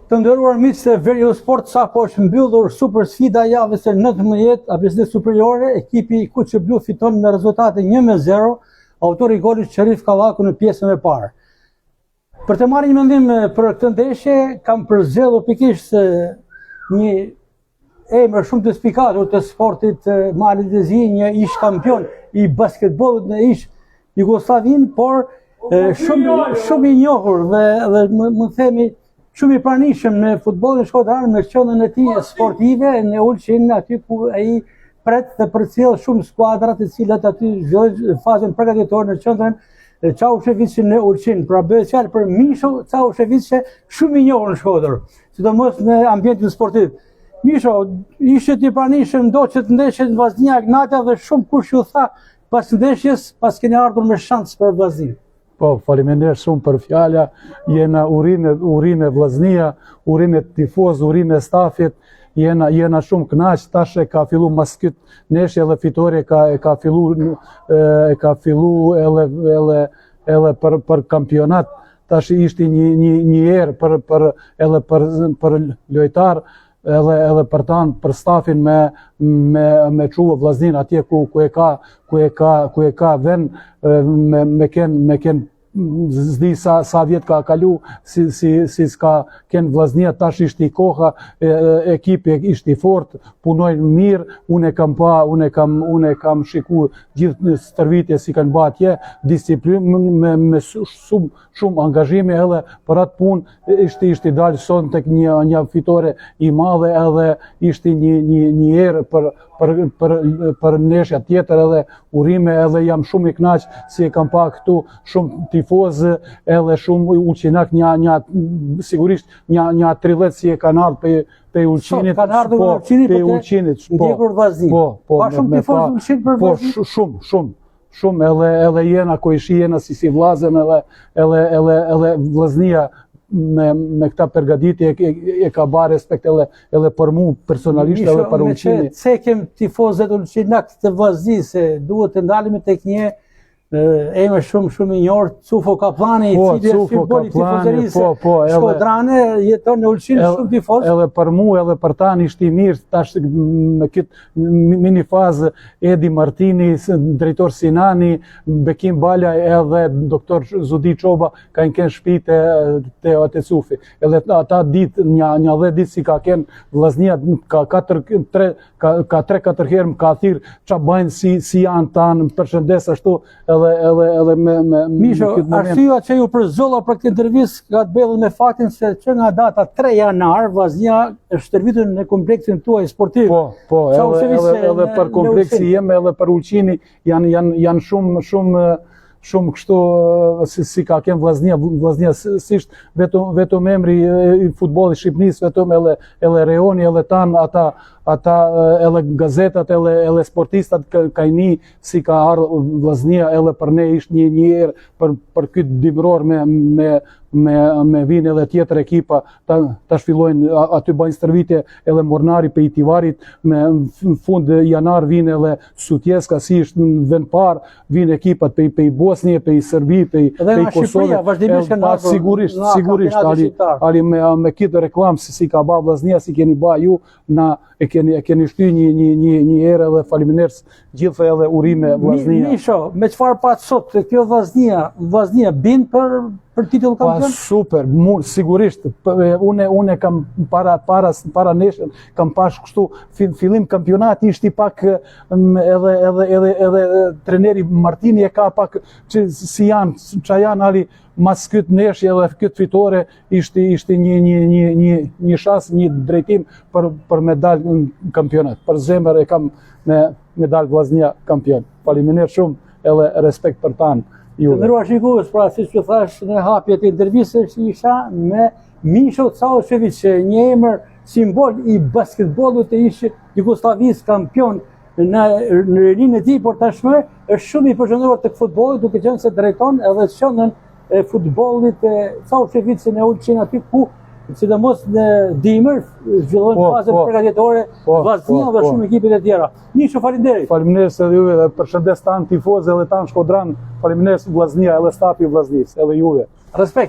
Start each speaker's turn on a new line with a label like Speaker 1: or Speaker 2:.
Speaker 1: Të nderuar miq, se Veriu Sport sapo është mbyllur super sfida javës së 19 ABC superiore, ekipi Kuqe Blu fiton me rezultate 1-0, autori i golit Sherif Kallaku në pjesën e parë. Për të marrë një mendim për këtë ndeshje, kam përzgjedhur pikërisht një emër shumë të spikatur të sportit malezi, një ish kampion i basketbollit në ish Jugosllavin, por shumë i njohur dhe më themi shumë i pranishëm në futbollin shkodran me qendrën e tij sportive në Ulqin, aty ku ai pret dhe përcjell shumë skuadra të cilat aty zgjojnë fazën përgatitore në qendrën Çaushevicin në Ulqin. Pra bëhet fjalë për Misho Çaushevich, shumë i njohur në Shkodër, sidomos në ambientin sportiv. Misho, ishte i pranishëm ndoqët ndeshjet në Vllaznia Gnata dhe shumë kush ju tha pas ndeshjes, pas keni ardhur me shans për Vllaznin.
Speaker 2: Po, faleminderit shumë për fjala, jena urinë e Vllaznia, urinë e tifoz, urinë e stafit, jena shumë kënaq, tash e ka fillu mas këtë ndeshje dhe fitore e ka fillu edhe për kampionat, tash ishte një erë për lojtar, edhe për tanë, për stafin me çuva Vllaznin atje ku e ka vend me ken zdi sa vjet ka kalu si s'ka ken Vllaznia, tash ishte i koha, ekipi ishte i fort, punojnë mirë, unë e kam shiku gjithë stërvitje si kanë bë atje, disiplinë me shumë angazhime, edhe për atë punë ishte i dalë son tek një fitore i madhe, edhe ishte një erë për ndeshja tjetër, edhe urime, edhe jam shumë i kënaq si e kam pa këtu shumë tifozë, edhe shumë uqinak, sigurisht një 30 si e kanë ardhur pe Ulqinit.
Speaker 1: Kanë ardhur pe Ulqinit, ndjekur Vllaznin. Pa shumë tifozë Ulqin për Vllaznin.
Speaker 2: Po, shumë, edhe jena ku jena si vllazën, edhe Vllaznia me këta përgatitje e ka ba respekt edhe për mu personalisht, edhe për Ulqini.
Speaker 1: Se kem tifozët Ulqinak të Vllaznisë, se duhet të ndalemi tek një emër shumë i njohur, Cufo Kaplani, i cili është simbol i tifozërisë shkodrane, jeton në Ulqin shumë tifoz.
Speaker 2: Edhe për mu, edhe për tanë ishte i mirë, tash me këtë mini fazë Edi Martini, drejtor Sinani, Bekim Bala edhe doktor Zudi Çoba kanë kenë shtëpi te Cufi. Edhe ata ditë, një 10 ditë si ka kenë Vllaznia, ka 3-4 herë më ka thirrë ç'a bajnë, si janë tanë, përshëndes ashtu, edhe me
Speaker 1: Misho, arsyeja që ju përzolla për këtë intervistë ka të bëjë me faktin se që nga data 3 janar Vllaznia është stërvitur në kompleksin tuaj sportiv.
Speaker 2: Po, edhe për kompleksi jem, edhe për Ulqini janë shumë kështu si ka kenë Vllaznia sisht vetëm emri i futbollit Shqipërisë, vetëm edhe Reoni, edhe tanë ata edhe gazetat, edhe sportistat ka një si ka ardhur Vllaznia, edhe për ne ishte një erë për këtë dimror me vinë edhe tjetër ekipa, ta shfillojnë, aty bëjnë stërvitje edhe Mornari pe i Tivarit, me fund janar vinë edhe Sutjeska, si ishte në vend parë, vinë ekipat pe i Bosnje, pe i Serbi, pe i Kosovë. Sigurisht, ali me këtë reklam si ka ba Vllaznia, si keni ba ju, na e keni shty një erë, edhe faleminderit gjithë edhe urime Vllaznia.
Speaker 1: Misho, me çfarë pat sot kjo Vllaznia bin për titull kampion?
Speaker 2: Super, sigurisht. Unë kam para neshën, kam pash kështu fillim kampionati ishte pak edhe treneri Martini e ka pak që si janë ali mas këtë neshje edhe këtë fitore ishte një shans, një drejtim për me dalë në kampionat. Për zemër e kam me dalë Vllaznia kampion. Faleminderit shumë, edhe respekt për tanë.
Speaker 1: Të nderuar shikues, pra siç që thash në hapje të intervistës, isha me Misho Çaushevich, një emër simbol i basketbollit të ish Jugosllavisë, kampion në rinë e tij, por tashmë është shumë i përqendruar tek futbolli, duke qenë se drejton edhe qendrën e futbollit Çaushevich në Ulqin, aty ku sidomos në dimër zhvillojnë fazën përgatitore Vllaznia dhe shumë ekipet e tjera. Misho, faleminderit.
Speaker 2: Faleminderit edhe juve, dhe përshëndes tanë tifozë edhe tanë Shkodran, faleminderit Vllaznia, edhe stafi i Vllaznisë, edhe juve.
Speaker 1: Respekt.